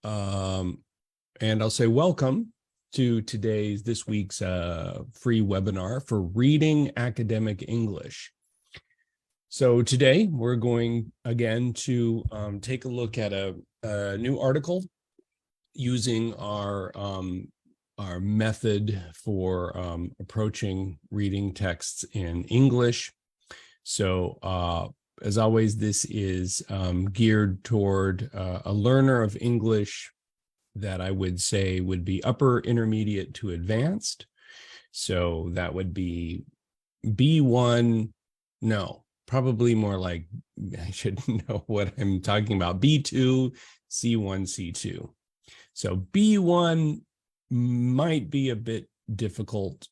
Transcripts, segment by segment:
And I'll say welcome to this week's free webinar for reading academic English. So today we're going again to take a look at a new article using our method for approaching reading texts in English. So as always, this is geared toward a learner of English that I would say would be upper intermediate to advanced. So that would be B1, no, probably more like, I should know what I'm talking about, B2, C1, C2. So B1 might be a bit difficult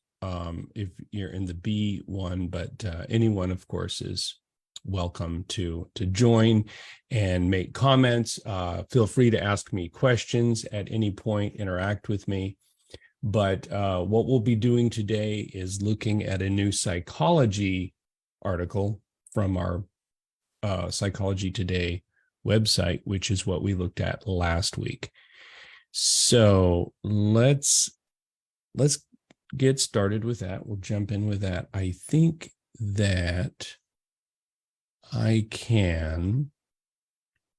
if you're in the B1, but anyone, of course, is welcome to join and make comments. Feel free to ask me questions at any point, interact with me. But what we'll be doing today is looking at a new psychology article from our Psychology Today website, which is what we looked at last week. So let's get started with that. We'll jump in with that. I think that I can,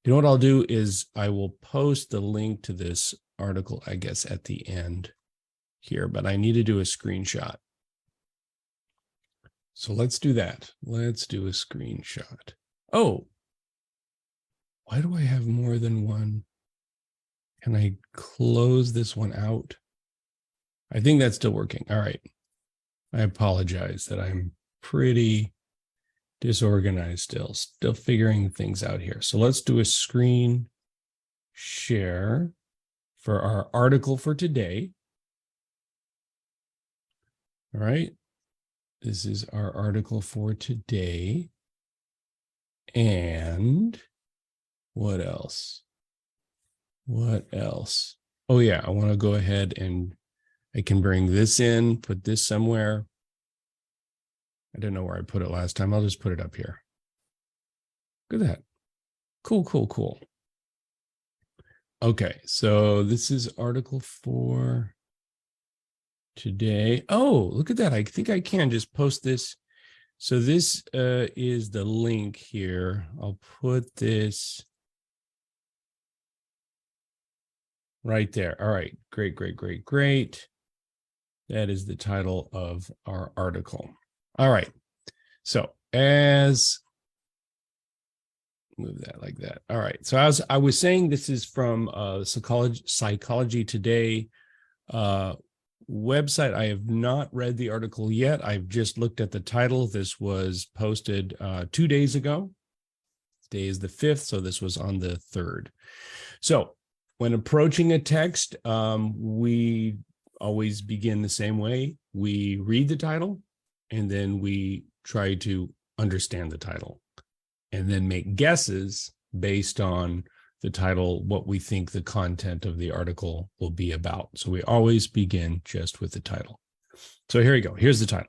you know what I'll do is I will post the link to this article, I guess, at the end here, but I need to do a screenshot. So let's do that. Let's do a screenshot. Oh, why do I have more than one? Can I close this one out? I think that's still working. All right. I apologize that I'm pretty disorganized still figuring things out here. So let's do a screen share for our article for today. All right. This is our article for today. And what else? What else? Oh yeah, I want to go ahead and I can bring this in, put this somewhere. I don't know where I put it last time. I'll just put it up here. Look at that. Cool. Okay, so this is article for today. Oh, look at that. I think I can just post this. So this is the link here. I'll put this right there. All right, great. That is the title of our article. All right, so as move that like that. All right, so as I was saying, this is from Psychology Today website. I have not read the article yet. I've just looked at the title. This was posted 2 days ago. Today is the 5th, so this was on the 3rd. So when approaching a text, we always begin the same way. We read the title, and then we try to understand the title, and then make guesses based on the title, what we think the content of the article will be about. So we always begin just with the title. So here you go. Here's the title.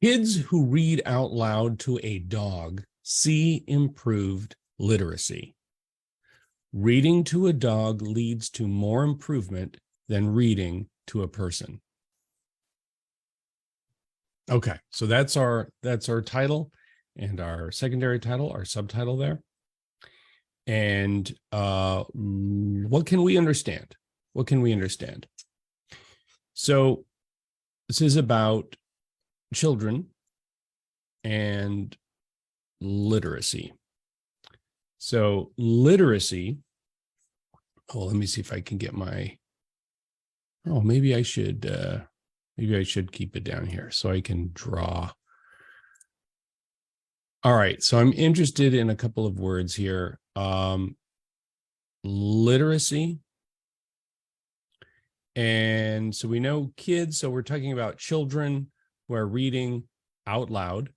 Kids who read out loud to a dog see improved literacy. Reading to a dog leads to more improvement than reading to a person. Okay, so that's our title and our secondary title, our subtitle there. And what can we understand? What can we understand? So this is about children and literacy. So literacy, let me see if I can get my, maybe I should keep it down here so I can draw. All right, so I'm interested in a couple of words here. Literacy. And so we know kids, so we're talking about children who are reading out loud,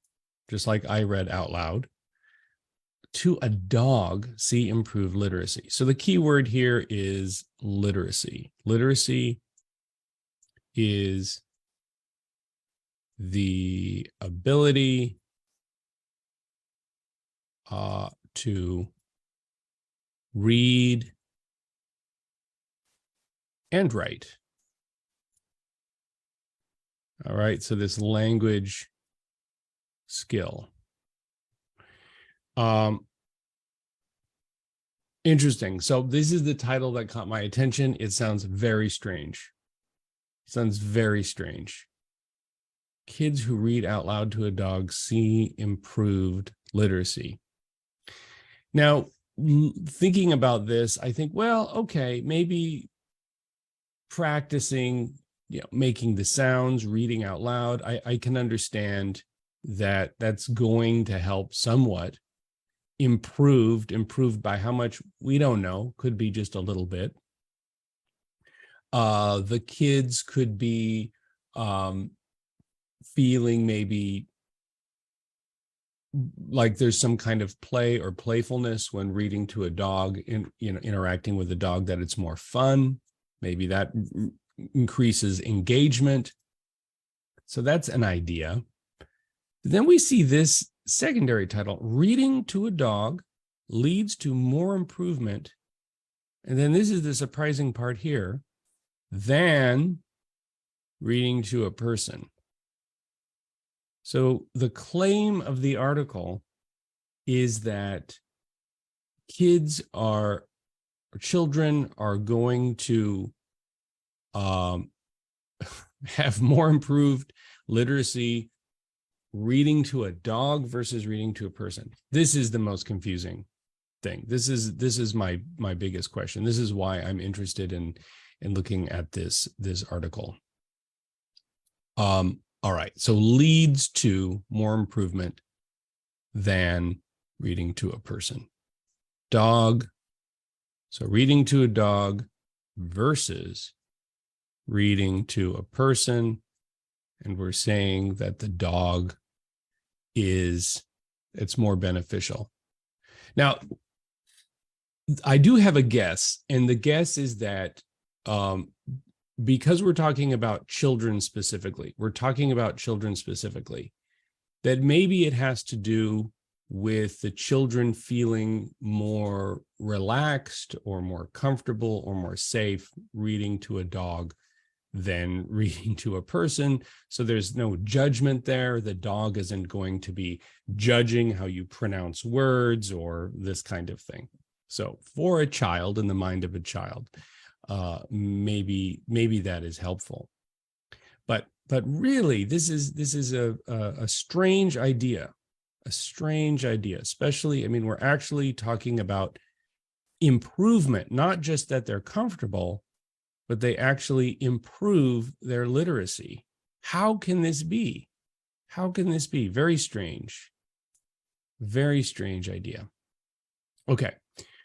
just like I read out loud. To a dog, see improved literacy. So the key word here is literacy. Literacy is the ability to read, and write. All right, so this language skill. Interesting. So this is the title that caught my attention. It sounds very strange. Sounds very strange. Kids who read out loud to a dog see improved literacy. Now, thinking about this, I think, well, okay, maybe practicing, making the sounds, reading out loud, I can understand that that's going to help somewhat. Improved by how much, we don't know, could be just a little bit. The kids could be feeling maybe like there's some kind of play or playfulness when reading to a dog, interacting with a dog, that it's more fun. Maybe that increases engagement. So that's an idea. Then we see this secondary title, reading to a dog leads to more improvement. And then this is the surprising part here, than reading to a person. So the claim of the article is that children are going to have more improved literacy reading to a dog versus reading to a person. This is the most confusing thing. This is my biggest question. This is why I'm interested in looking at this article. All right, so leads to more improvement than reading to a person. Dog, so reading to a dog versus reading to a person. And we're saying that the dog it's more beneficial. Now, I do have a guess, and the guess is that because we're talking about children specifically, that maybe it has to do with the children feeling more relaxed or more comfortable or more safe reading to a dog than reading to a person. So there's no judgment there. The dog isn't going to be judging how you pronounce words or this kind of thing. So for a child, in the mind of a child, maybe that is helpful. But really, this is a strange idea, especially, I mean, we're actually talking about improvement, not just that they're comfortable, but they actually improve their literacy. How can this be? Very strange idea. Okay,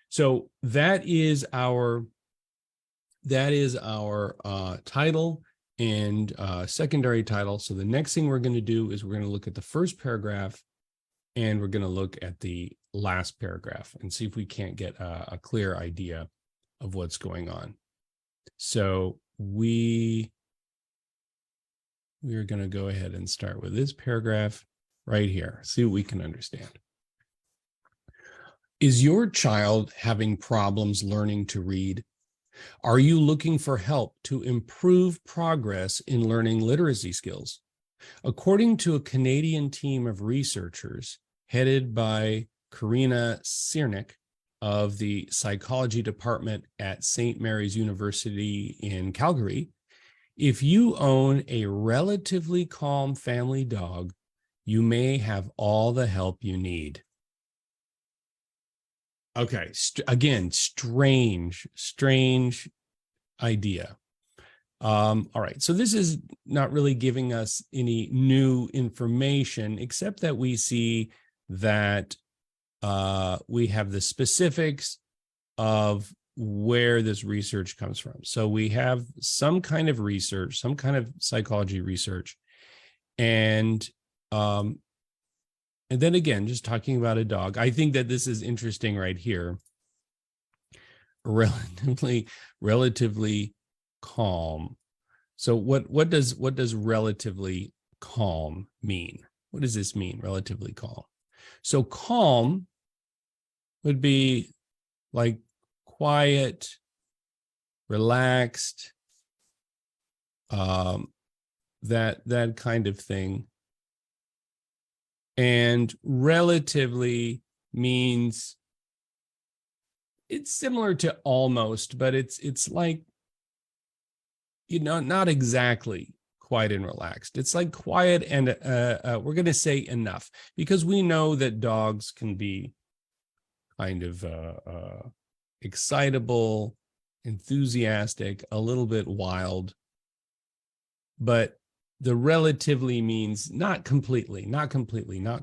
so that is our title and secondary title. So the next thing we're going to do is we're going to look at the first paragraph, and we're going to look at the last paragraph and see if we can't get a clear idea of what's going on. So we are going to go ahead and start with this paragraph right here. See what we can understand. Is your child having problems learning to read? Are you looking for help to improve progress in learning literacy skills? According to a Canadian team of researchers headed by Karina Ciernik of the psychology department at St. Mary's University in Calgary, if you own a relatively calm family dog, you may have all the help you need. Okay, again, strange idea. All right, so this is not really giving us any new information, except that we see that we have the specifics of where this research comes from. So we have some kind of research, some kind of psychology research, and then again, just talking about a dog. I think that this is interesting right here. Relatively calm. So what does relatively calm mean? What does this mean, relatively calm? So calm would be like quiet, relaxed, that kind of thing. And relatively means it's similar to almost, but it's like, not exactly quiet and relaxed. It's like quiet and we're going to say enough, because we know that dogs can be kind of excitable, enthusiastic, a little bit wild, but the relatively means not completely, not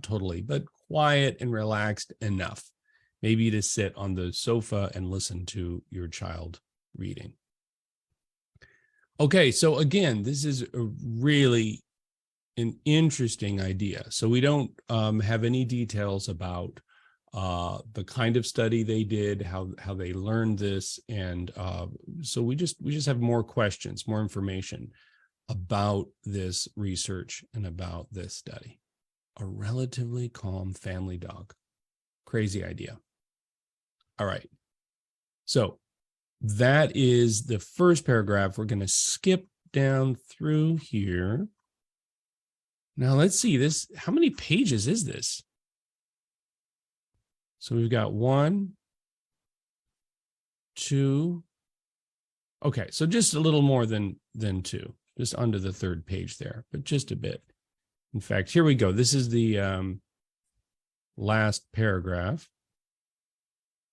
totally, but quiet and relaxed enough, maybe to sit on the sofa and listen to your child reading. Okay, so again, this is really an interesting idea. So we don't have any details about the kind of study they did, how they learned this, and so we just have more questions, more information about this research and about this study. A relatively calm family dog. Crazy idea. All right. So that is the first paragraph. We're going to skip down through here. Now let's see this. How many pages is this? So we've got 1, 2. Okay, so just a little more than 2, just under the 3rd page there, but just a bit. In fact, here we go. This is the last paragraph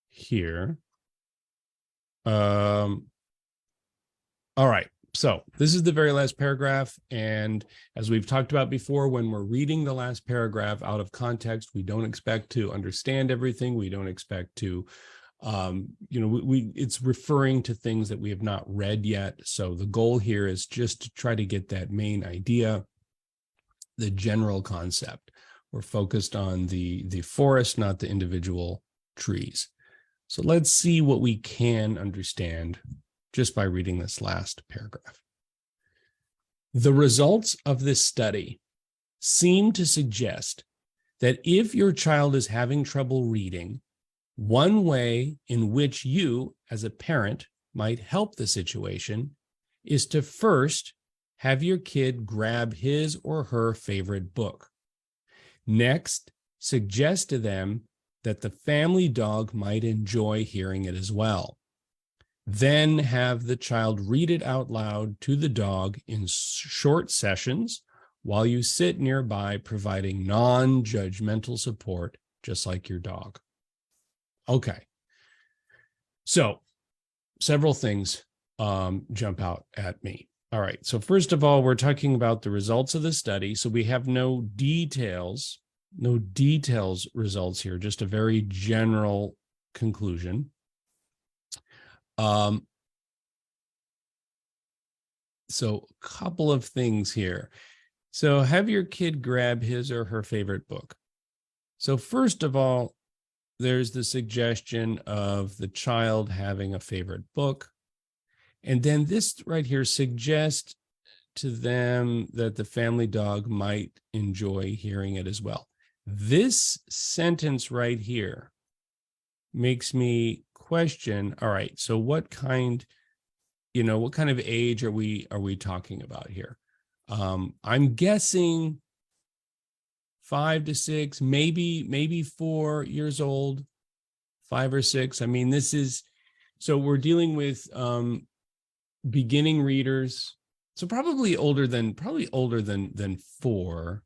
here. All right. So this is the very last paragraph. And as we've talked about before, when we're reading the last paragraph out of context, we don't expect to understand everything. We don't expect to, it's referring to things that we have not read yet. So the goal here is just to try to get that main idea, the general concept. We're focused on the forest, not the individual trees. So let's see what we can understand just by reading this last paragraph. The results of this study seem to suggest that if your child is having trouble reading, one way in which you, as a parent, might help the situation is to first have your kid grab his or her favorite book. Next, suggest to them that the family dog might enjoy hearing it as well. Then have the child read it out loud to the dog in short sessions while you sit nearby, providing non-judgmental support, just like your dog. Okay. So several things jump out at me. All right. So first of all, we're talking about the results of the study. So we have no details results here, just a very general conclusion. So a couple of things here. So have your kid grab his or her favorite book. So first of all, there's the suggestion of the child having a favorite book. And then this right here suggests to them that the family dog might enjoy hearing it as well. This sentence right here makes me question, all right, so what kind of age are we talking about here? I'm guessing 5 to 6, maybe 4 years old, 5 or 6. I mean, so we're dealing with beginning readers. So probably older than 4.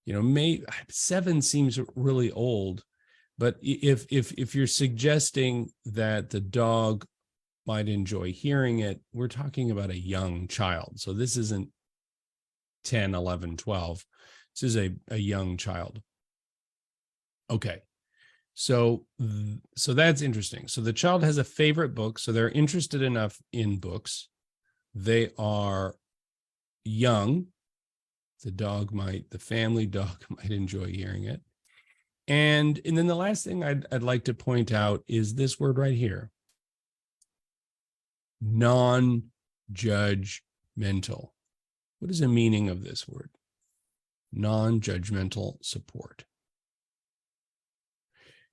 Maybe 7 seems really old. But if you're suggesting that the dog might enjoy hearing it, we're talking about a young child. So this isn't 10, 11, 12. This is a young child. Okay. So that's interesting. So the child has a favorite book. So they're interested enough in books. They are young. The family dog might enjoy hearing it. And then the last thing I'd like to point out is this word right here. Non-judgmental. What is the meaning of this word? Non-judgmental support.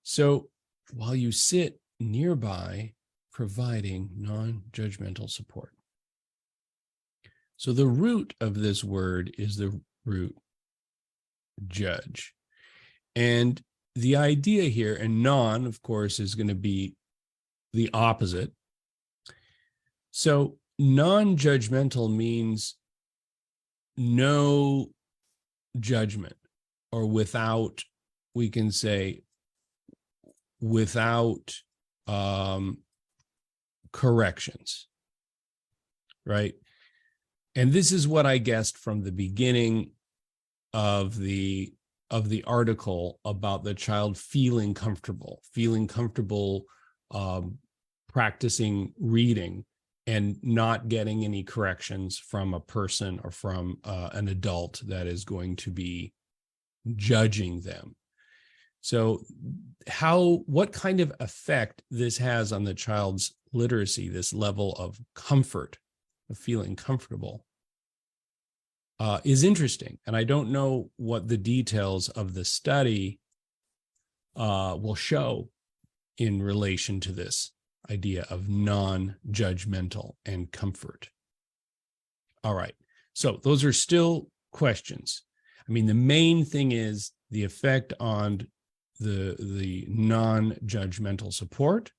So while you sit nearby, providing non-judgmental support. So the root of this word is the root judge. And the idea here, and non, of course, is going to be the opposite. So non-judgmental means no judgment, or without, we can say, without corrections, right? And this is what I guessed from the beginning of the article about the child feeling comfortable practicing reading and not getting any corrections from a person or from an adult that is going to be judging them. So what kind of effect this has on the child's literacy, this level of comfort, of feeling comfortable, is interesting. And I don't know what the details of the study will show in relation to this idea of non-judgmental and comfort. All right, so those are still questions. I mean, the main thing is the effect on the non-judgmental support,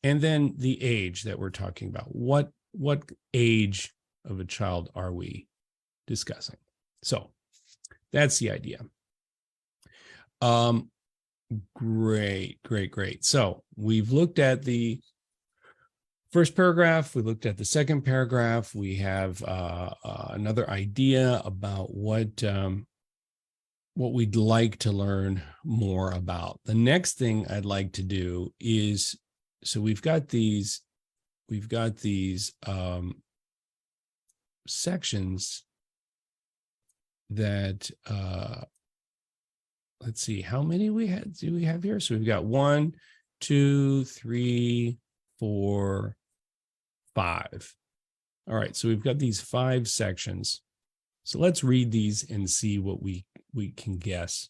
and then the age that we're talking about. What age of a child are we discussing? So that's the idea. Great. So we've looked at the first paragraph. We looked at the second paragraph. We have another idea about what we'd like to learn more about. The next thing I'd like to do is, so we've got these sections that let's see, how many do we have here? So we've got 1, 2, 3, 4, 5. All right, so we've got these 5 sections. So let's read these and see what we can guess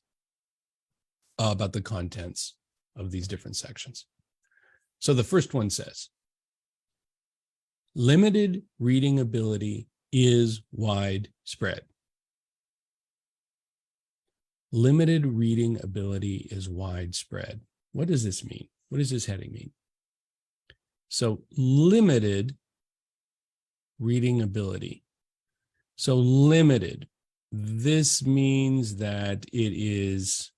about the contents of these different sections. So the first one says, limited reading ability is widespread. Limited reading ability is widespread. What does this mean? What does this heading mean? So limited reading ability. So limited, this means that it is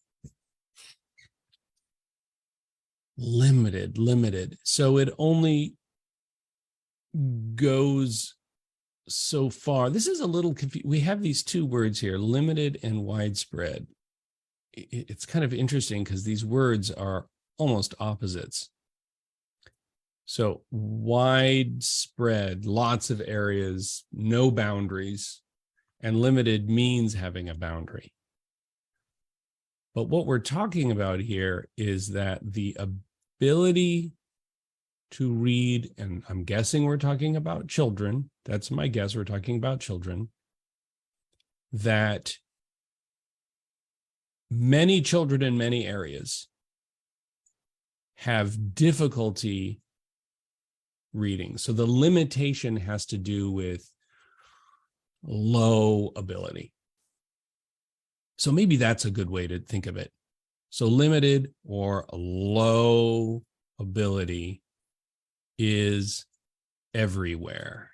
limited. So it only goes so far. This is a little confusing. We have these two words here, limited and widespread. It's kind of interesting because these words are almost opposites. So widespread, lots of areas, no boundaries, and limited means having a boundary. But what we're talking about here is that the ability to read, and I'm guessing we're talking about children, that's my guess, we're talking about children, that many children in many areas have difficulty reading. So the limitation has to do with low ability. So maybe that's a good way to think of it. So limited or low ability is everywhere.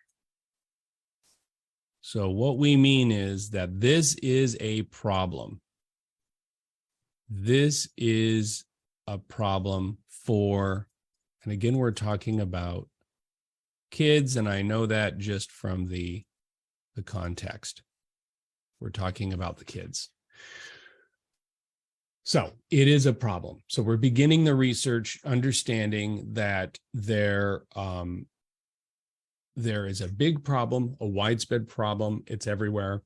So what we mean is that this is a problem. This is a problem for, and again, we're talking about kids, and I know that just from the context. We're talking about the kids. So it is a problem. So we're beginning the research understanding that there is a big problem, a widespread problem, it's everywhere,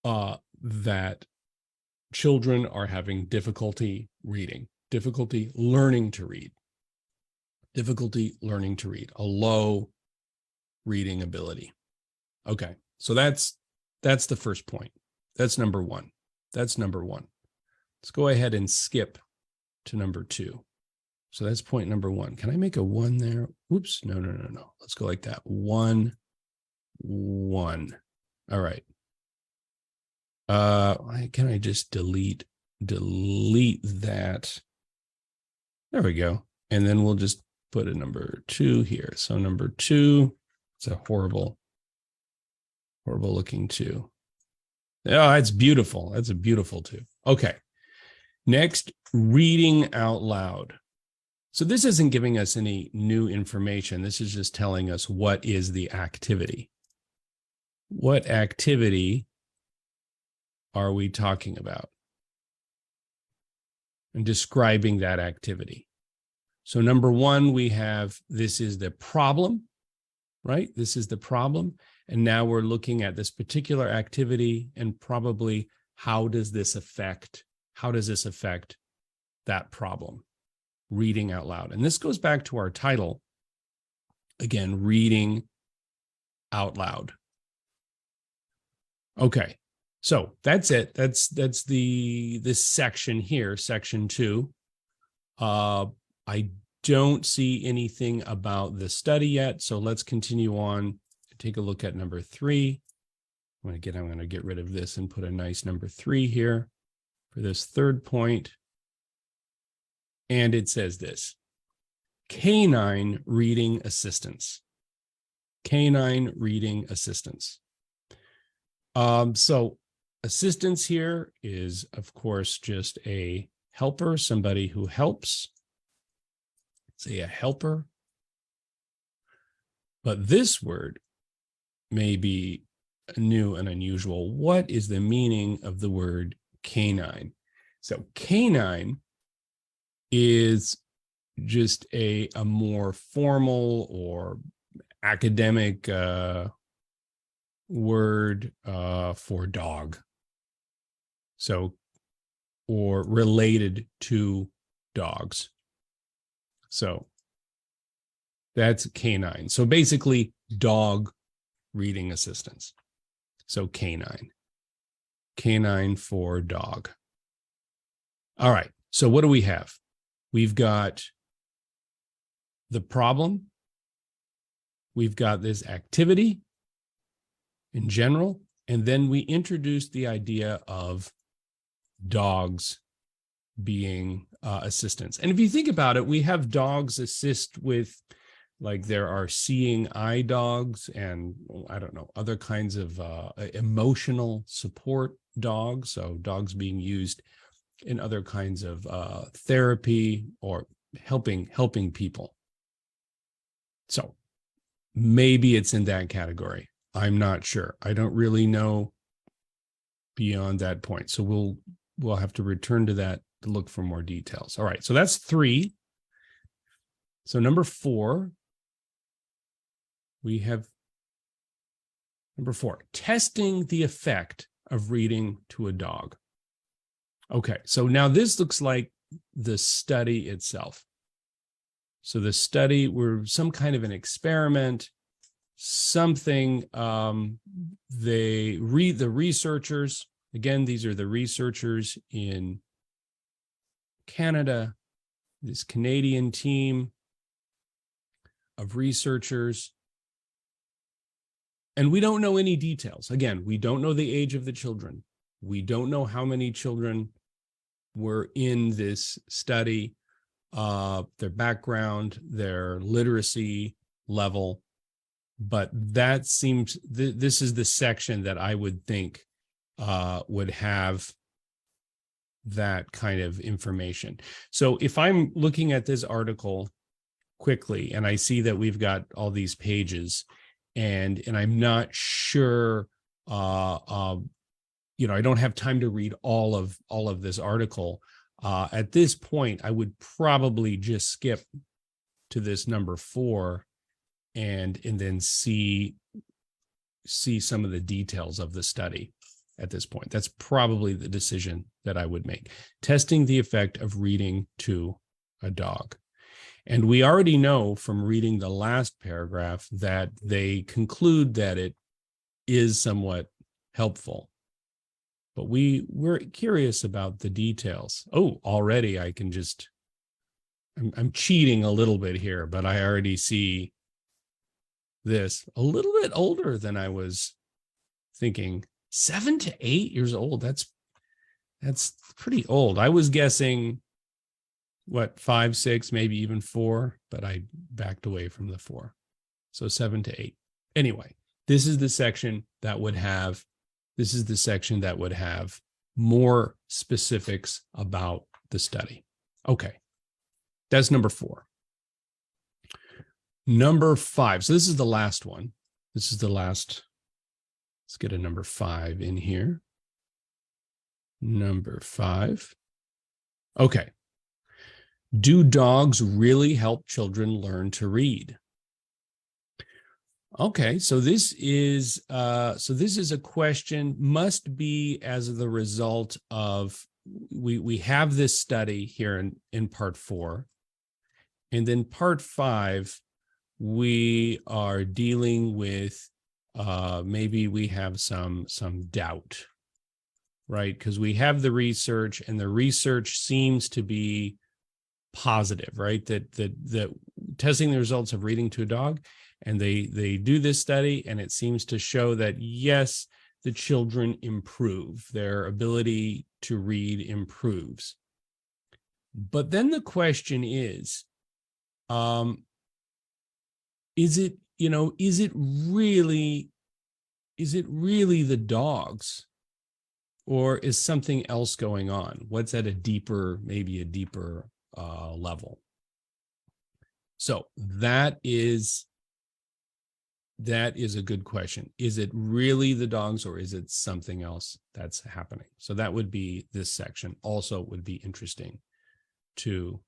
that children are having difficulty reading, difficulty learning to read, a low reading ability. Okay, so that's the first point. That's number one. Let's go ahead and skip to number 2. So that's point number 1. Can I make a 1 there? Oops. No. Let's go like that. 1, 1. All right. Can I just delete that? There we go. And then we'll just put a number 2 here. So number 2, it's a horrible looking 2. Oh, that's beautiful. That's a beautiful 2. Okay. Next, reading out loud. So this isn't giving us any new information. This is just telling us what is the activity. What activity are we talking about? And describing that activity. So number 1, we have, this is the problem, right? This is the problem. And now we're looking at this particular activity and probably how does this affect that problem? Reading out loud. And this goes back to our title. Again, reading out loud. Okay. So that's it. That's this section here, section 2. I don't see anything about the study yet. So let's continue on. Take a look at number 3. I'm going to get rid of this and put a nice number 3 here for this third point. And it says this: canine reading assistance. Canine reading assistance. So assistance here is, of course, just a helper, somebody who helps. Say a helper. But this word may be new and unusual. What is the meaning of the word canine? So canine is just a more formal or academic word for dog. So, or related to dogs. So that's canine. So basically dog reading assistance. So canine for dog. All right. So what do we have? We've got the problem. We've got this activity in general. And then we introduced the idea of dogs being assistants. And if you think about it, we have dogs assist with, like, there are seeing eye dogs and, I don't know, other kinds of emotional support dogs. So dogs being used in other kinds of therapy or helping people. So maybe it's in that category. I'm not sure. I don't really know beyond that point. So we'll have to return to that to look for more details. All right. So that's 3. So number 4, we have number 4, testing the effect of reading to a dog. Okay. So now this looks like the study itself. So the study were some kind of an experiment, something the researchers, again, these are the researchers in Canada, this Canadian team of researchers. And we don't know any details. Again, we don't know the age of the children. We don't know how many children were in this study, their background, their literacy level. But that seems, this is the section that I would think would have that kind of information. So if I'm looking at this article quickly and I see that we've got all these pages and I'm not sure, I don't have time to read all of this article. At this point, I would probably just skip to this number 4 and then see some of the details of the study at this point. That's probably the decision that I would make. Testing the effect of reading to a dog. And we already know from reading the last paragraph that they conclude that it is somewhat helpful. But we're curious about the details. Oh, already I can just I'm cheating a little bit here, but I already see this a little bit older than I was thinking. 7 to 8 years old. That's pretty old. I was guessing what, 5, 6, maybe even 4, but I backed away from the 4. So 7 to 8. Anyway, this is the section that would have more specifics about the study. Okay. That's number 4. Number 5. So this is the last one. This is the last. Let's get a number 5 in here. Number 5. Okay. Do dogs really help children learn to read? Okay, so this is a question, must be as the result of we have this study here in part 4, and then part 5 we are dealing with maybe we have some doubt, right? Because we have the research, and the research seems to be positive, right? That testing the results of reading to a dog, and they do this study, and it seems to show that yes, the children improve, their ability to read improves. But then the question is it, is it really the dogs, or is something else going on? What's at maybe a deeper level? So that is a good question. Is it really the dogs, or is it something else that's happening? So that would be this section. Also would be interesting to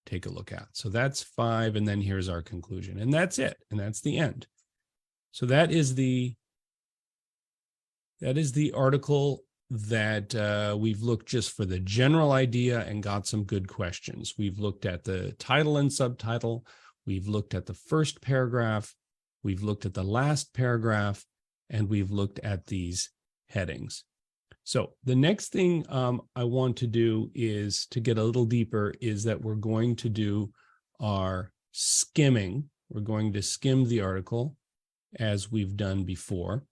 take a look at. So that's 5, and then here's our conclusion, and that's it, and that's the end. So that is the article that we've looked just for the general idea and got some good questions. We've looked at the title and subtitle. We've looked at the first paragraph. We've looked at the last paragraph, and we've looked at these headings. So the next thing I want to do is to get a little deeper, is that we're going to do our skimming. We're going to skim the article as we've done before.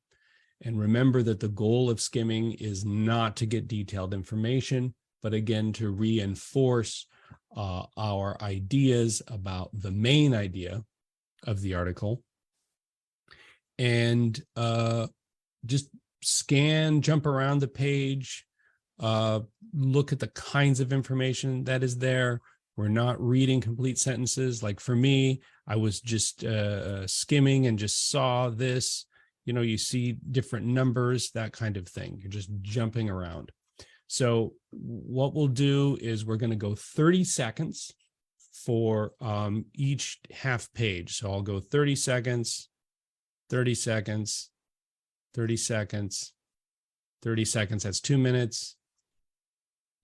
And remember that the goal of skimming is not to get detailed information, but again, to reinforce our ideas about the main idea of the article. And just scan, jump around the page, look at the kinds of information that is there. We're not reading complete sentences. Like for me, I was just skimming and just saw this. You see different numbers, that kind of thing. You're just jumping around. So what we'll do is we're going to go 30 seconds for each half page. So I'll go 30 seconds, 30 seconds, 30 seconds, 30 seconds. That's 2 minutes.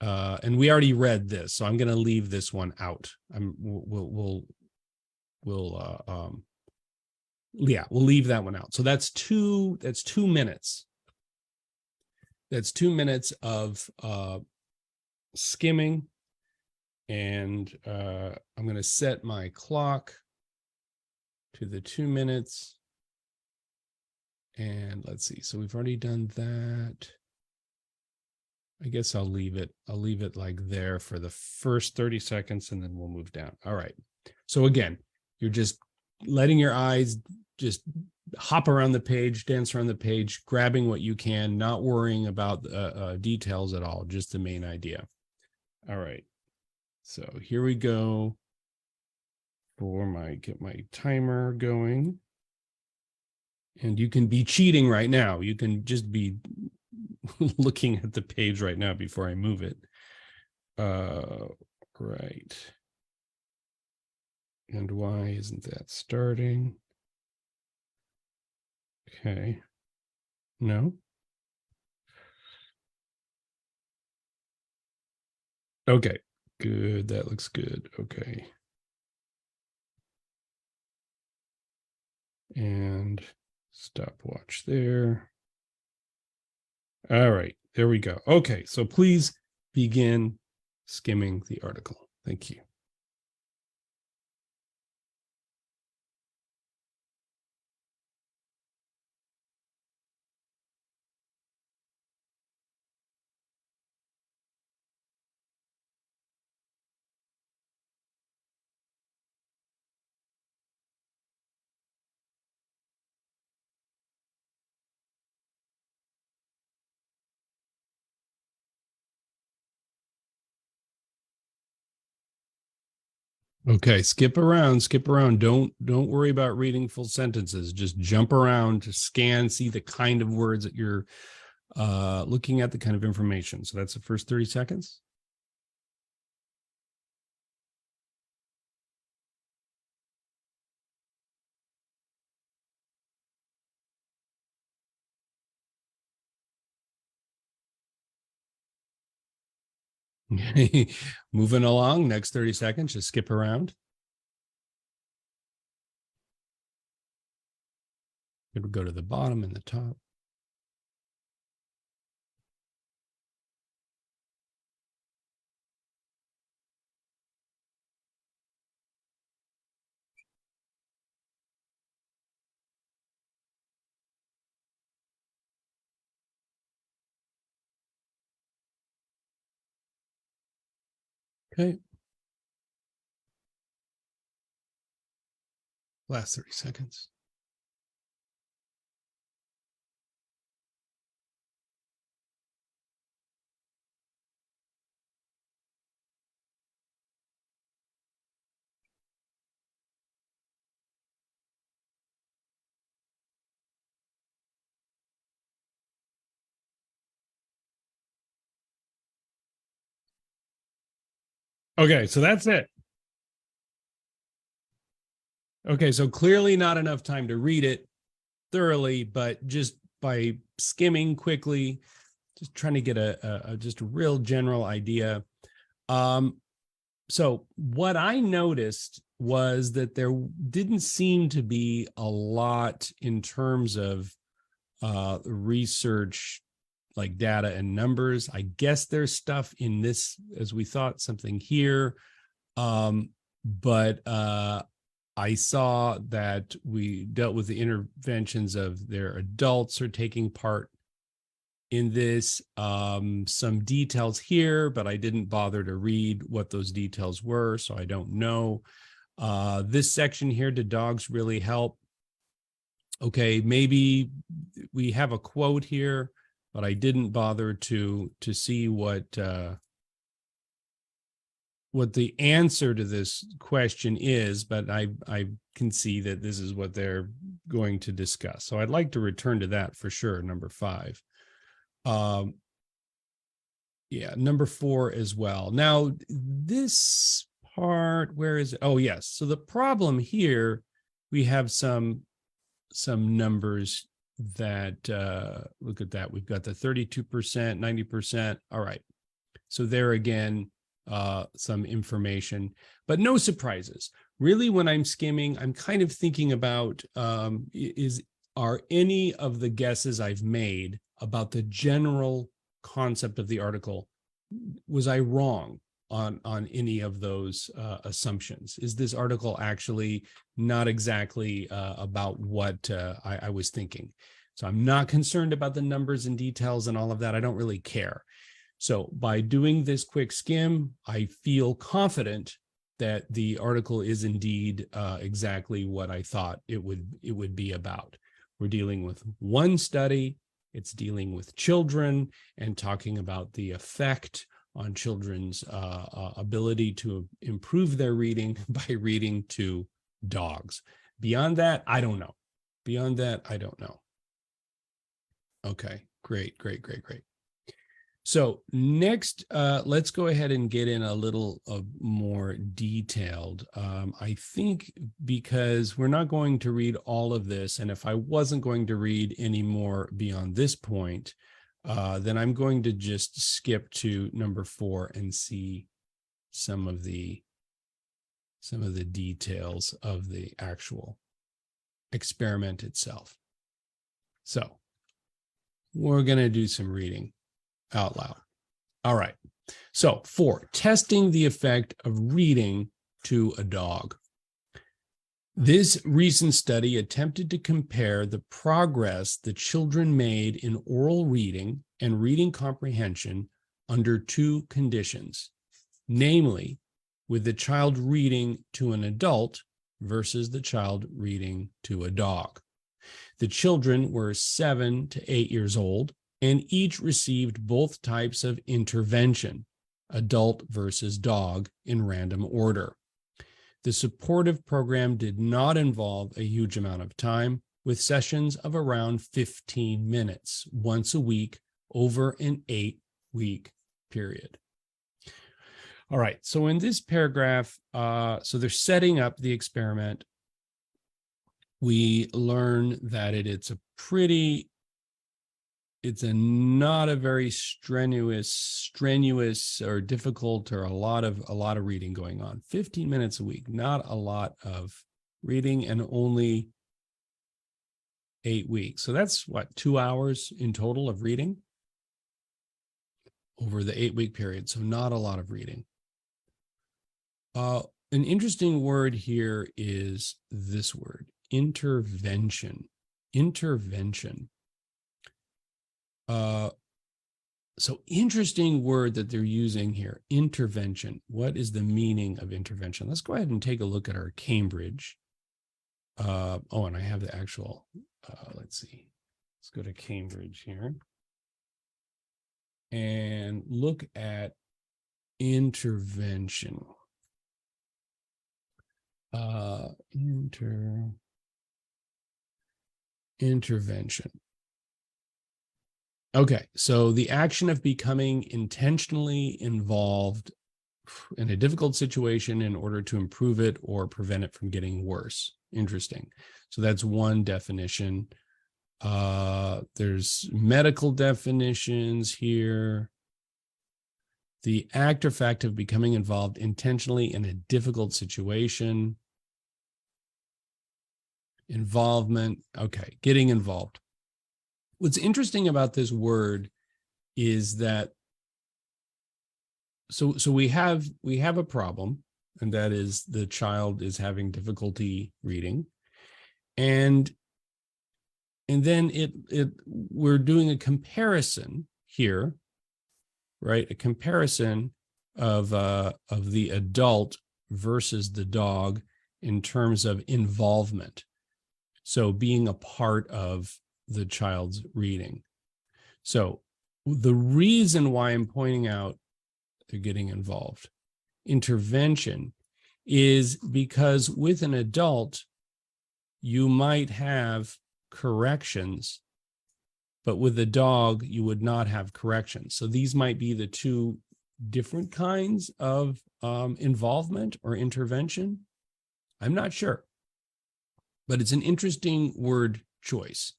And we already read this, so I'm going to leave this one out. We'll leave that one out. So that's 2 minutes. That's 2 minutes of skimming. And I'm going to set my clock to the 2 minutes. And let's see. So we've already done that. I guess I'll leave it like there for the first 30 seconds, and then we'll move down. All right. So again, you're just letting your eyes just hop around the page, dance around the page, grabbing what you can, not worrying about details at all, just the main idea. All right. So here we go get my timer going. And you can be cheating right now. You can just be looking at the page right now before I move it. Right. And why isn't that starting? Okay. No. Okay. Good. That looks good. Okay. And stopwatch there. All right, there we go. Okay, so please begin skimming the article. Thank you. Okay, skip around, skip around. Don't worry about reading full sentences. Just jump around, scan, see the kind of words that you're looking at, the kind of information. So that's the first 30 seconds. Moving along, next 30 seconds, just skip around. It'll go to the bottom and the top. Okay. Last 30 seconds. Okay, so that's it. Okay, so clearly not enough time to read it thoroughly, but just by skimming quickly, just trying to get just a real general idea. So what I noticed was that there didn't seem to be a lot in terms of research, like data and numbers. I guess there's stuff in this, as we thought, something here. But I saw that we dealt with the interventions of their adults are taking part in this. Some details here, but I didn't bother to read what those details were, so I don't know. This section here, did dogs really help? Okay, maybe we have a quote here, but I didn't bother to see what the answer to this question is, but I can see that this is what they're going to discuss. So I'd like to return to that for sure, number 5. Yeah, number 4 as well. Now, this part, where is it? Oh, yes. So the problem here, we have some numbers that, look at that. We've got the 32%, 90%. All right. So there again, some information, but no surprises. Really, when I'm skimming, I'm kind of thinking about, are any of the guesses I've made about the general concept of the article, was I wrong on any of those assumptions? Is this article actually not exactly about what I was thinking? So I'm not concerned about the numbers and details and all of that. I don't really care. So by doing this quick skim, I feel confident that the article is indeed exactly what I thought it would be about. We're dealing with one study. It's dealing with children and talking about the effect on children's ability to improve their reading by reading to dogs. Beyond that, I don't know. Beyond that, I don't know. Okay, great. So next, let's go ahead and get in a little more detailed. I think because we're not going to read all of this, and if I wasn't going to read any more beyond this point, then I'm going to just skip to number 4 and see some of the details of the actual experiment itself. So we're going to do some reading out loud. All right. So 4, testing the effect of reading to a dog. This recent study attempted to compare the progress the children made in oral reading and reading comprehension under 2 conditions, namely with the child reading to an adult versus the child reading to a dog. The children were 7 to 8 years old, and each received both types of intervention, adult versus dog, in random order. The supportive program did not involve a huge amount of time, with sessions of around 15 minutes once a week over an 8-week period. All right, so in this paragraph, so they're setting up the experiment. We learn that it's not a very strenuous or difficult or a lot of reading going on. 15 minutes a week, not a lot of reading, and only 8 weeks. So that's what, 2 hours in total of reading over the 8-week period. So not a lot of reading. An interesting word here is this word, intervention. Intervention. So interesting word that they're using here, intervention. What is the meaning of intervention? Let's go ahead and take a look at our Cambridge. And I have the actual, let's see. Let's go to Cambridge here and look at intervention. Intervention. Okay, so the action of becoming intentionally involved in a difficult situation in order to improve it or prevent it from getting worse. Interesting. So that's one definition. There's medical definitions here. The act or fact of becoming involved intentionally in a difficult situation. Involvement. Okay, getting involved. What's interesting about this word is that so we have a problem, and that is the child is having difficulty reading, and then we're doing a comparison here, right? A comparison of the adult versus the dog in terms of involvement. So being a part of the child's reading. So the reason why I'm pointing out they're getting involved, intervention, is because with an adult, you might have corrections, but with a dog, you would not have corrections. So these might be the two different kinds of involvement or intervention. I'm not sure, but it's an interesting word choice.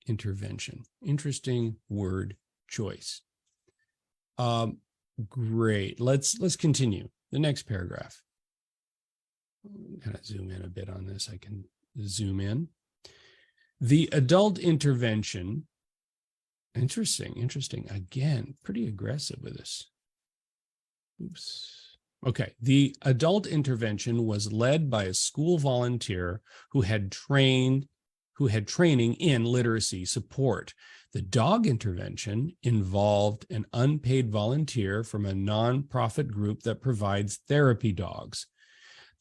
Intervention. Interesting word choice. Great. Let's continue. The next paragraph. Kind of zoom in a bit on this. I can zoom in. The adult intervention. Interesting. Again, pretty aggressive with this. Oops. Okay. The adult intervention was led by a school volunteer who had training in literacy support. The dog intervention involved an unpaid volunteer from a nonprofit group that provides therapy dogs.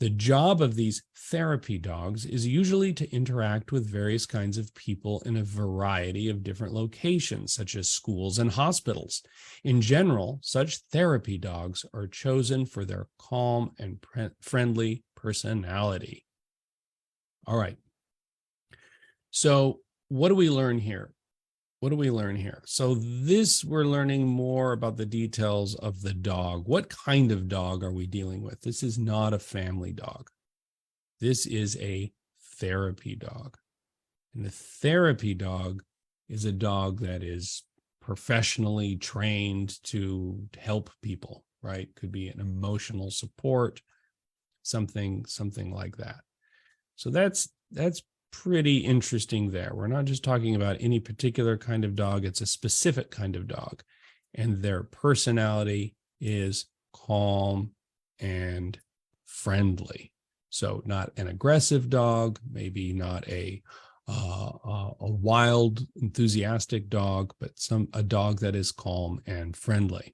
The job of these therapy dogs is usually to interact with various kinds of people in a variety of different locations, such as schools and hospitals. In general, such therapy dogs are chosen for their calm and friendly personality. All right. So what do we learn here? So we're learning more about the details of the dog. What kind of dog are we dealing with? This is not a family dog. This is a therapy dog. And a therapy dog is a dog that is professionally trained to help people, right? Could be an emotional support, something like that. So that's pretty interesting there. We're not just talking about any particular kind of dog, it's a specific kind of dog. And their personality is calm and friendly. So not an aggressive dog, maybe not a wild, enthusiastic dog, but a dog that is calm and friendly.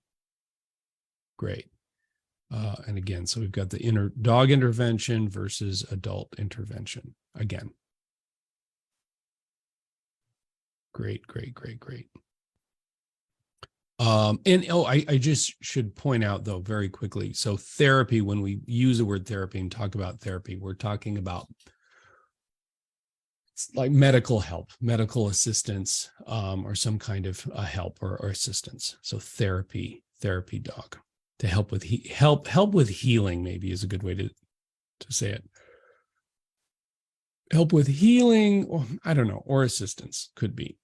Great. And again, so we've got the dog intervention versus adult intervention again. Great. And I just should point out though very quickly. So therapy, when we use the word therapy and talk about therapy, we're talking about like medical help, medical assistance, or some kind of help or assistance. So therapy dog to help with help with healing, maybe is a good way to say it. Help with healing, or I don't know, or assistance could be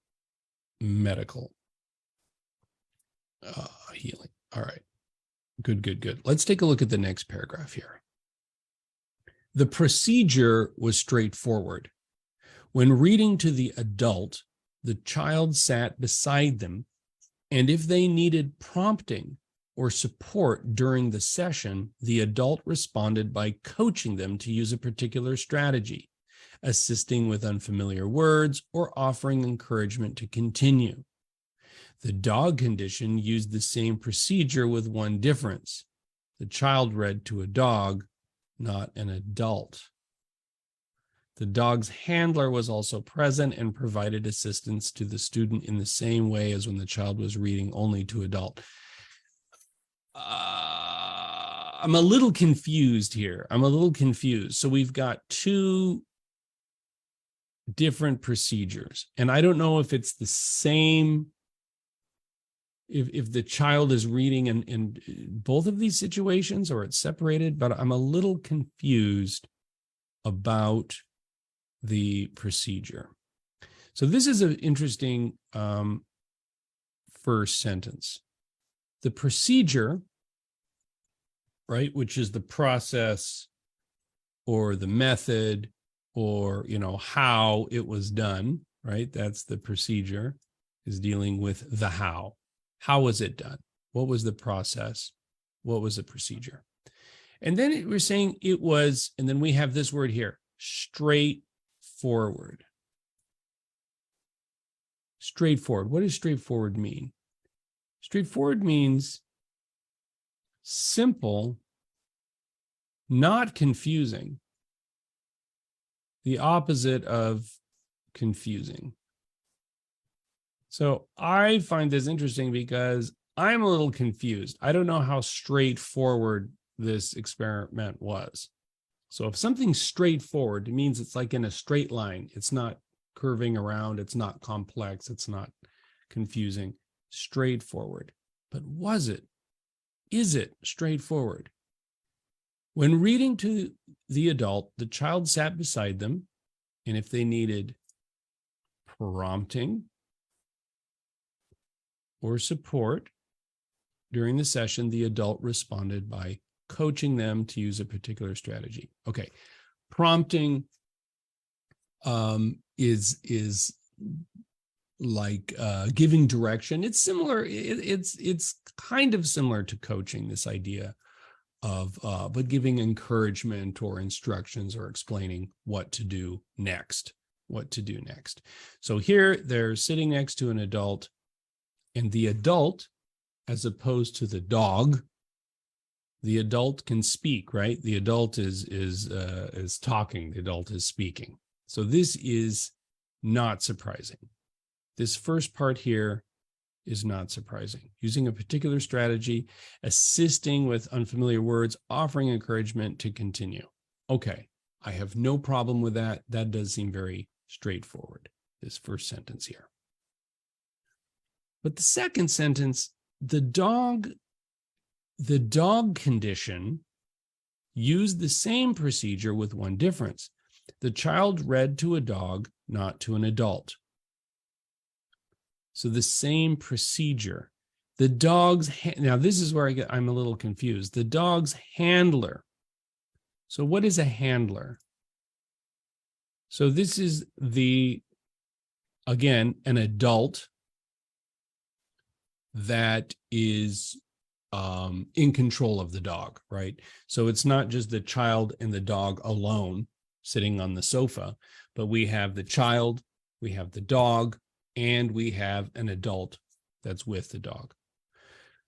medical healing. All right. Good. Let's take a look at the next paragraph here. The procedure was straightforward. When reading to the adult, the child sat beside them, and if they needed prompting or support during the session, the adult responded by coaching them to use a particular strategy, assisting with unfamiliar words, or offering encouragement to continue. The dog condition used the same procedure with one difference. The child read to a dog, not an adult. The dog's handler was also present and provided assistance to the student in the same way as when the child was reading only to adult. I'm a little confused here. So we've got two different procedures, and I don't know if it's the same, if the child is reading in both of these situations or it's separated, but I'm a little confused about the procedure. So this is an interesting first sentence. The procedure, right, which is the process or the method or, how it was done, right? That's the procedure, is dealing with the how. How was it done? What was the process? What was the procedure? And then we're saying it was, and then we have this word here, straightforward. Straightforward. What does straightforward mean? Straightforward means simple, not confusing. The opposite of confusing. So I find this interesting because I'm a little confused. I don't know how straightforward this experiment was. So if something's straightforward, it means it's like in a straight line. It's not curving around. It's not complex. It's not confusing. Straightforward. But was it? Is it straightforward? When reading to the adult, the child sat beside them, and if they needed prompting or support during the session, the adult responded by coaching them to use a particular strategy. Okay, prompting is like giving direction. It's similar. It's kind of similar to coaching, this idea of but giving encouragement or instructions or explaining what to do next. So here they're sitting next to an adult, and the adult, as opposed to the dog, the adult can speak, right? The adult is talking. The adult is speaking. So this is not surprising. This first part here is not surprising. Using a particular strategy, assisting with unfamiliar words, offering encouragement to continue. Okay, I have no problem with that. That does seem very straightforward, this first sentence here. But the second sentence, the dog condition used the same procedure with one difference. The child read to a dog, not to an adult. So the same procedure. The dog's, now this is where I'm a little confused. The dog's handler. So what is a handler? So this is again, an adult that is in control of the dog, right? So it's not just the child and the dog alone sitting on the sofa, but we have the child, we have the dog, and we have an adult that's with the dog.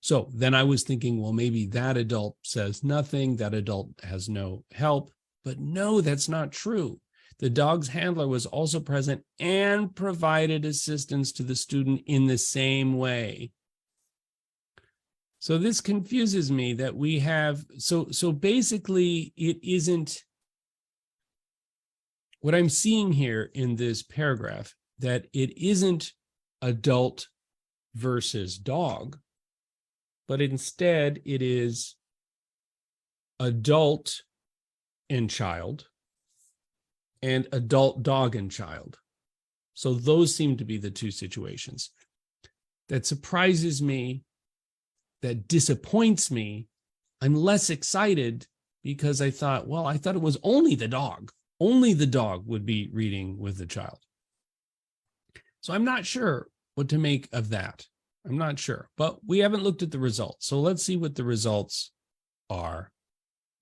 So then I was thinking, well, maybe that adult says nothing, that adult has no help, but no, that's not true. The dog's handler was also present and provided assistance to the student in the same way So this confuses me that we have, so basically it isn't, what I'm seeing here in this paragraph, that it isn't adult versus dog, but instead it is adult and child and adult dog and child. So those seem to be the two situations. That surprises me, that disappoints me. I'm less excited because I thought it was only the dog. Only the dog would be reading with the child. So I'm not sure what to make of that. I'm not sure, but we haven't looked at the results. So let's see what the results are.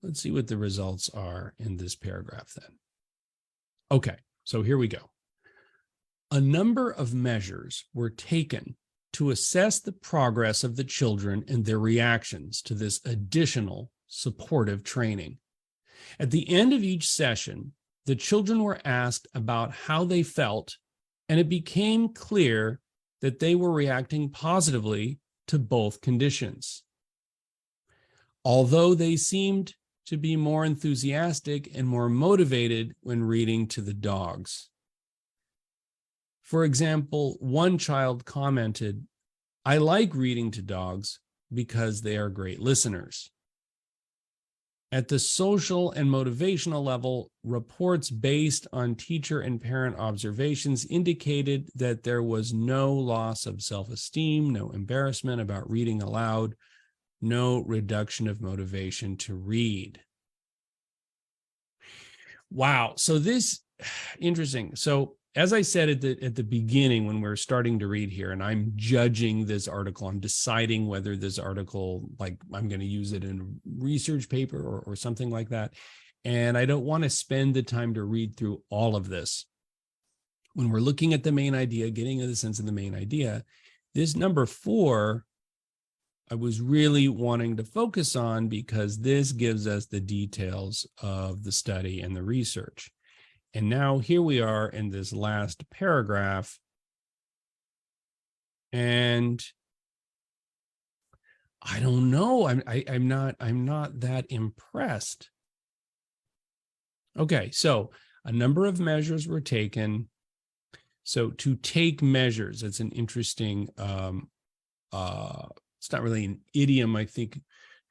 Let's see what the results are in this paragraph then. Okay, so here we go. A number of measures were taken to assess the progress of the children and their reactions to this additional supportive training. At the end of each session, the children were asked about how they felt, and it became clear that they were reacting positively to both conditions. Although they seemed to be more enthusiastic and more motivated when reading to the dogs. For example, one child commented, "I like reading to dogs because they are great listeners." At the social and motivational level, reports based on teacher and parent observations indicated that there was no loss of self-esteem, no embarrassment about reading aloud, no reduction of motivation to read. Wow. So this, interesting. So as I said at the beginning, when we're starting to read here, and I'm judging this article, I'm deciding whether this article, like I'm going to use it in a research paper or something like that. And I don't want to spend the time to read through all of this. When we're looking at the main idea, getting a sense of the main idea, this number 4, I was really wanting to focus on because this gives us the details of the study and the research. And now here we are in this last paragraph, and I don't know. I'm not that impressed. Okay, so a number of measures were taken. So to take measures, it's an interesting. It's not really an idiom, I think.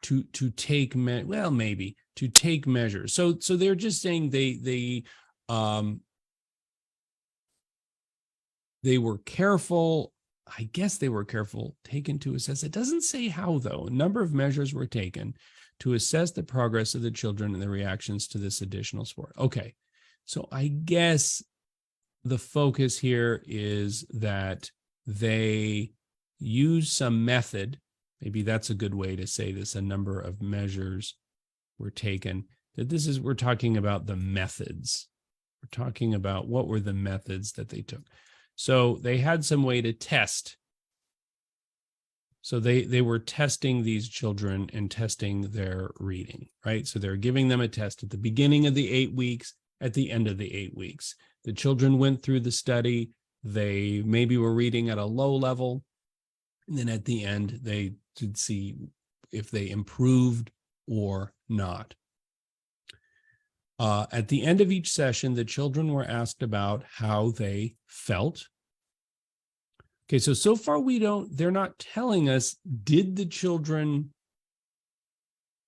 To take maybe to take measures. So they're just saying they were careful. I guess they were careful, taken to assess. It doesn't say how, though. A number of measures were taken to assess the progress of the children and the reactions to this additional sport. Okay, so I guess the focus here is that they use some method. Maybe that's a good way to say this. A number of measures were taken. That we're talking about the methods. We're talking about what were the methods that they took. So they had some way to test. So they were testing these children and testing their reading, right? So they're giving them a test at the beginning of the 8 weeks, at the end of the 8 weeks. The children went through the study. They maybe were reading at a low level. And then at the end, they could see if they improved or not. At the end of each session, the children were asked about how they felt. Okay, so far they're not telling us, did the children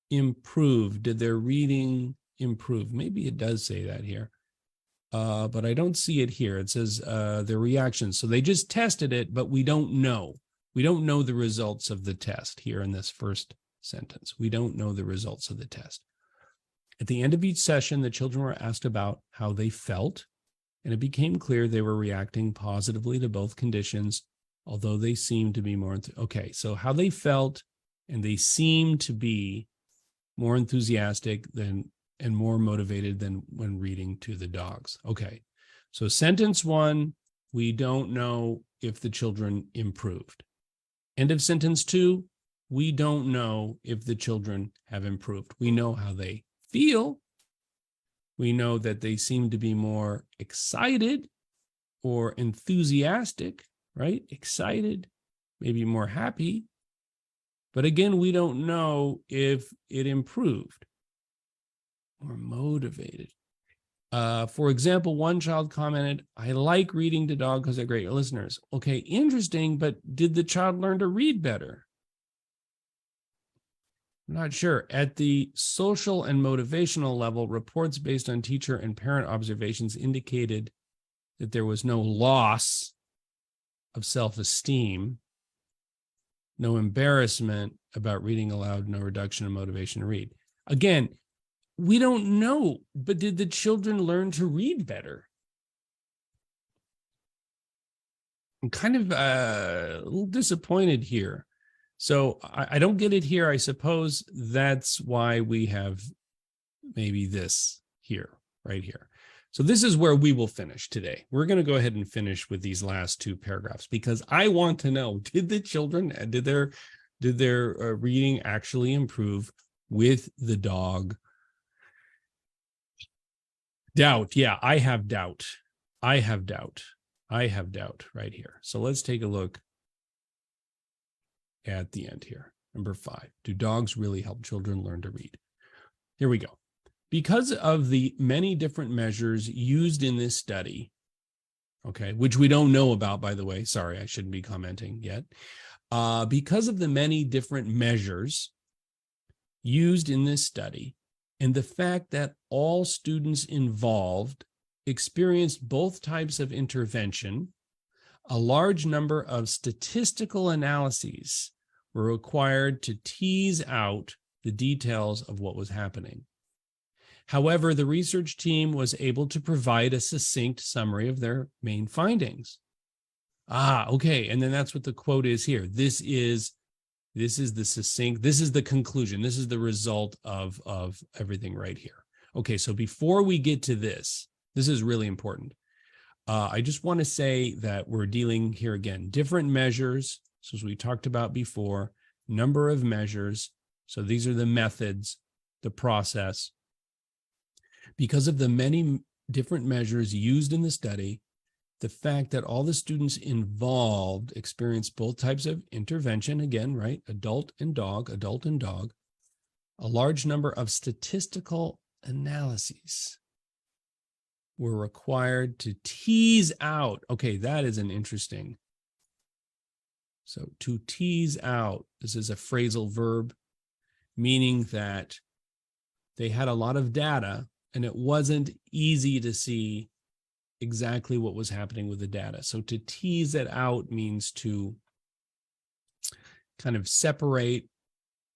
improve? Did their reading improve? Maybe it does say that here, but I don't see it here. It says their reactions. So they just tested it, but we don't know. We don't know the results of the test here in this first sentence. We don't know the results of the test. At the end of each session, the children were asked about how they felt, and it became clear they were reacting positively to both conditions, although they seemed to be more, okay, so how they felt, and they seemed to be more enthusiastic and more motivated than when reading to the dogs. Okay, so sentence 1, we don't know if the children improved. End of sentence 2, we don't know if the children have improved. We know how they feel. We know that they seem to be more excited or enthusiastic, right? Excited, maybe more happy. But again, we don't know if it improved or motivated. For example, one child commented, "I like reading to dogs because they're great listeners." Okay, interesting, but did the child learn to read better? I'm not sure. At the social and motivational level, reports based on teacher and parent observations indicated that there was no loss of self-esteem, no embarrassment about reading aloud, no reduction in motivation to read. Again, we don't know, but did the children learn to read better? I'm kind of a little disappointed here. So I don't get it here. I suppose that's why we have maybe this here, right here. So this is where we will finish today. We're going to go ahead and finish with these last two paragraphs because I want to know, did the children, did their reading actually improve with the dog? Doubt. Yeah, I have doubt. I have doubt right here. So let's take a look at the end here. Number 5, do dogs really help children learn to read? Here we go. Because of the many different measures used in this study, okay, which we don't know about, by the way, sorry, I shouldn't be commenting yet. Because of the many different measures used in this study, and the fact that all students involved experienced both types of intervention, a large number of statistical analyses were required to tease out the details of what was happening. However, the research team was able to provide a succinct summary of their main findings. Okay, and then that's what the quote is here. This is the succinct, this is the conclusion, this is the result of everything right here. Okay, so before we get to this is really important. I just want to say that we're dealing here again, different measures. So as we talked about before, number of measures. So these are the methods, the process. Because of the many different measures used in the study, the fact that all the students involved experienced both types of intervention, again, right? Adult and dog, a large number of statistical analyses were required to tease out. Okay, that is an interesting. So to tease out, this is a phrasal verb, meaning that they had a lot of data and it wasn't easy to see exactly what was happening with the data. So to tease it out means to kind of separate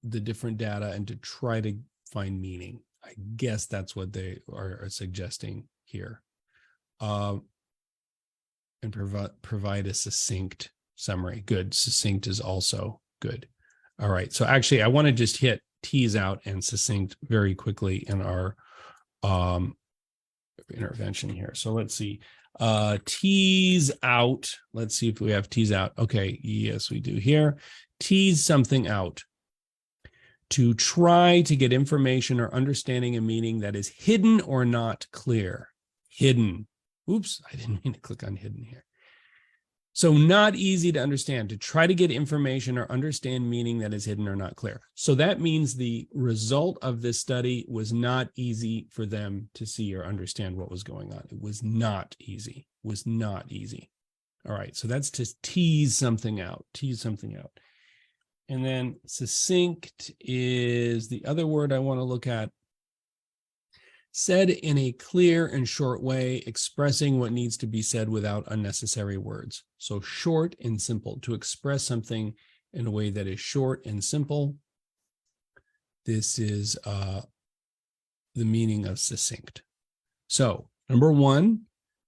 the different data and to try to find meaning. I guess that's what they are suggesting here. And provide a succinct summary. Good. Succinct is also good. All right. So actually, I want to just hit tease out and succinct very quickly in our intervention here. So let's see. Tease out. Let's see if we have tease out. Okay. Yes, we do here. Tease something out. To try to get information or understanding a meaning that is hidden or not clear. Hidden. Oops, I didn't mean to click on hidden here. So not easy to understand, to try to get information or understand meaning that is hidden or not clear. So that means the result of this study was not easy for them to see or understand what was going on. It was not easy, All right, so that's to tease something out, And then succinct is the other word I want to look at. Said in a clear and short way, expressing what needs to be said without unnecessary words. So short and simple, to express something in a way that is short and simple. This is the meaning of succinct. So number 1,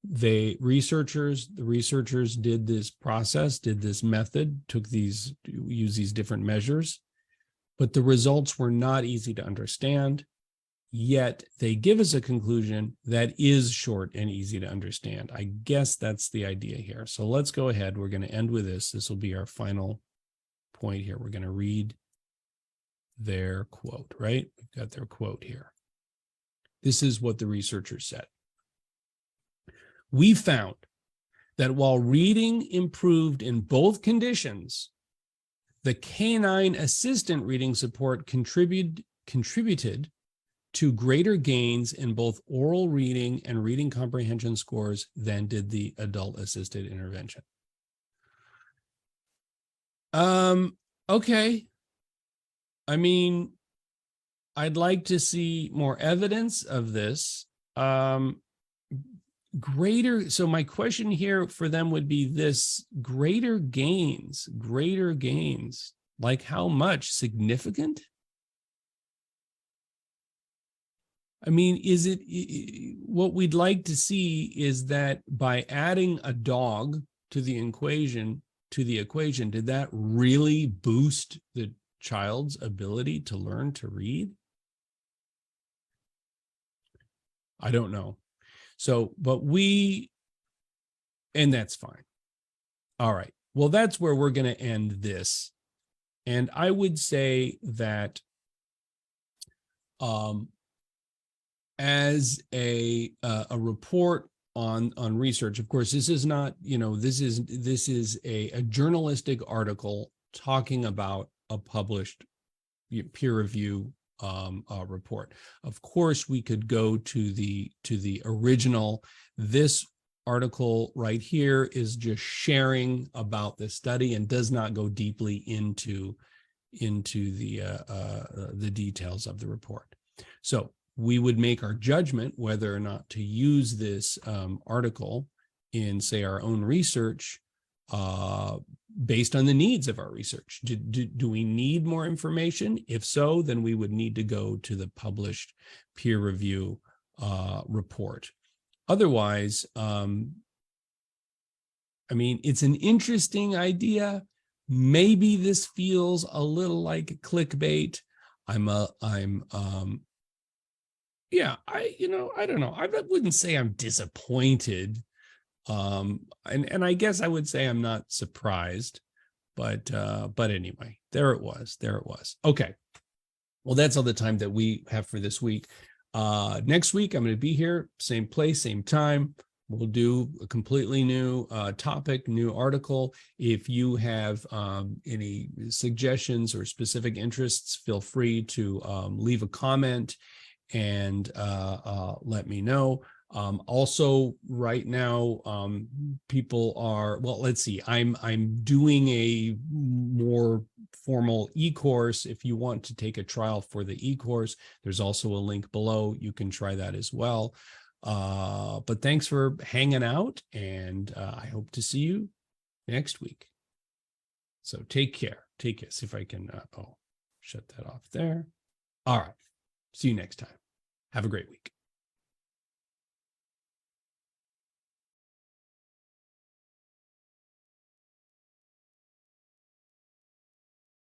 the researchers did this process, did this method, used these different measures, but the results were not easy to understand. Yet they give us a conclusion that is short and easy to understand. I guess that's the idea here. So let's go ahead. We're going to end with this. This will be our final point here. We're going to read their quote, right? We've got their quote here. This is what the researchers said. We found that while reading improved in both conditions, The canine assistant reading support contributed to greater gains in both oral reading and reading comprehension scores than did the adult assisted intervention. Okay. I mean, I'd like to see more evidence of this. So my question here for them would be this: greater gains, like how much? Significant? I mean, is it what we'd like to see is that by adding a dog to the equation, did that really boost the child's ability to learn to read? I don't know. So, and that's fine. All right. Well, that's where we're going to end this. And I would say that as a report on research, of course, this is not, this is a journalistic article talking about a published peer review report. Of course, we could go to the original. This article right here is just sharing about the study and does not go deeply into the details of the report. So we would make our judgment whether or not to use this article in, say, our own research based on the needs of our research. Do we need more information? If so, then we would need to go to the published peer review report. Otherwise, I mean, it's an interesting idea. Maybe this feels a little like clickbait. I don't know. I wouldn't say I'm disappointed. And I guess I would say I'm not surprised, but anyway, there it was. Okay. Well, that's all the time that we have for this week. Next week, I'm going to be here, same place, same time. We'll do a completely new topic, new article. If you have any suggestions or specific interests, feel free to leave a comment and let me know. Also, right now, people are, well, let's see, I'm doing a more formal e-course. If you want to take a trial for the e-course, there's also a link below. You can try that as well. But thanks for hanging out, and I hope to see you next week. So take care. See if I can, shut that off there. All right. See you next time. Have a great week.